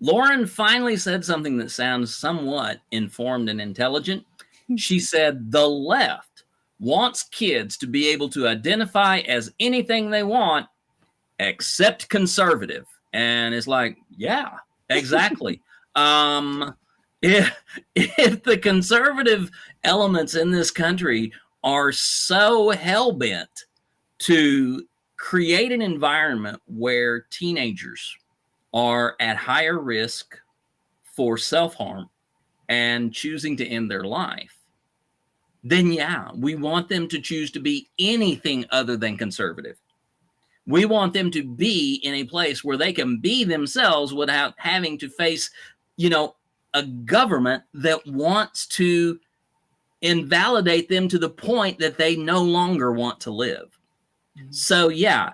Lauren finally said something that sounds somewhat informed and intelligent. She said, the left wants kids to be able to identify as anything they want except conservative. And it's like, yeah, exactly. If the conservative elements in this country are so hell-bent to create an environment where teenagers are at higher risk for self-harm and choosing to end their life, then yeah, we want them to choose to be anything other than conservative. We want them to be in a place where they can be themselves without having to face, a government that wants to invalidate them to the point that they no longer want to live. So yeah,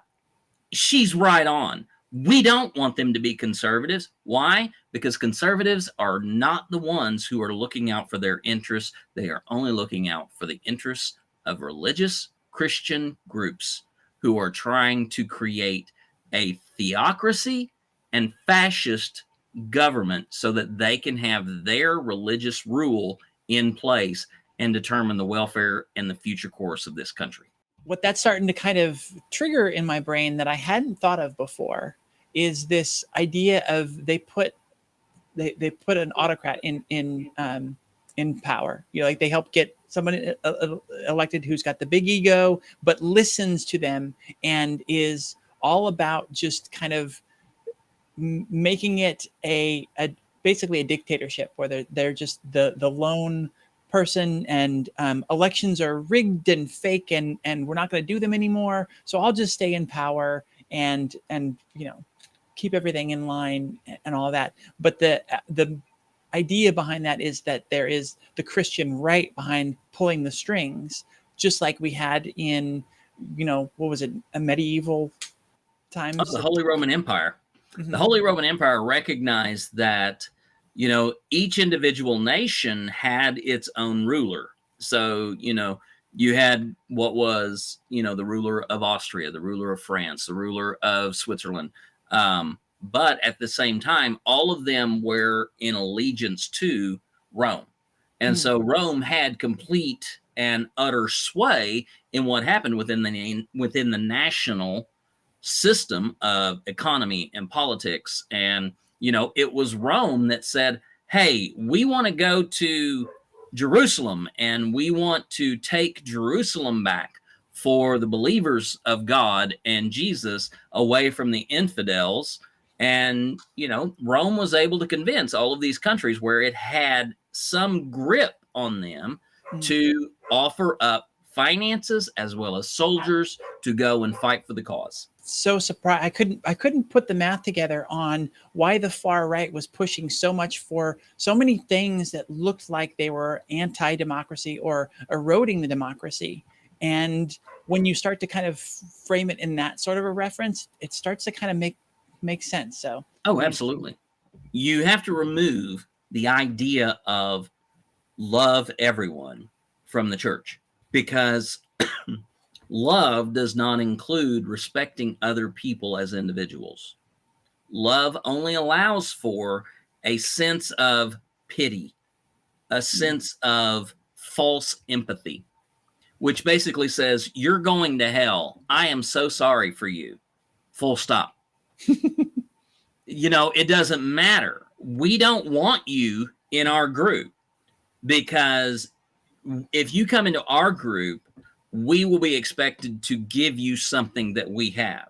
she's right on. We don't want them to be conservatives. Why? Because conservatives are not the ones who are looking out for their interests. They are only looking out for the interests of religious Christian groups who are trying to create a theocracy and fascist government so that they can have their religious rule in place and determine the welfare and the future course of this country. What that's starting to kind of trigger in my brain that I hadn't thought of before is this idea of they put an autocrat in power. Like they help get someone elected who's got the big ego, but listens to them and is all about just kind of making it basically a dictatorship where they're just the lone person, and elections are rigged and fake, and we're not going to do them anymore. So I'll just stay in power and keep everything in line and all that. But the idea behind that is that there is the Christian right behind pulling the strings, just like we had in, what was it, a medieval times? The Holy Roman Empire. Mm-hmm. The Holy Roman Empire recognized that, each individual nation had its own ruler. So, you had what was, the ruler of Austria, the ruler of France, the ruler of Switzerland. But at the same time, all of them were in allegiance to Rome. And so Rome had complete and utter sway in what happened within the national system of economy and politics. And, it was Rome that said, hey, we want to go to Jerusalem and we want to take Jerusalem back for the believers of God and Jesus away from the infidels. And, Rome was able to convince all of these countries where it had some grip on them to offer up finances as well as soldiers to go and fight for the cause. So surprised. I couldn't put the math together on why the far right was pushing so much for so many things that looked like they were anti-democracy or eroding the democracy. And when you start to kind of frame it in that sort of a reference, it starts to kind of make sense. So, absolutely. You have to remove the idea of love everyone from the church, because love does not include respecting other people as individuals. Love only allows for a sense of pity, a sense of false empathy, which basically says, you're going to hell. I am so sorry for you. Full stop. It doesn't matter. We don't want you in our group, because if you come into our group, we will be expected to give you something that we have.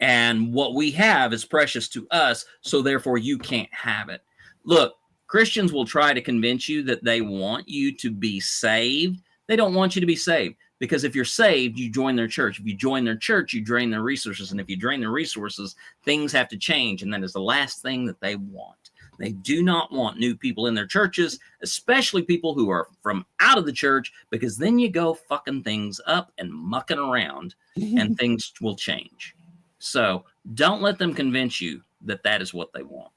And what we have is precious to us, so therefore you can't have it. Look, Christians will try to convince you that they want you to be saved. They don't want you to be saved, because if you're saved, you join their church. If you join their church, you drain their resources. And if you drain their resources, things have to change. And that is the last thing that they want. They do not want new people in their churches, especially people who are from out of the church, because then you go fucking things up and mucking around and things will change. So don't let them convince you that that is what they want.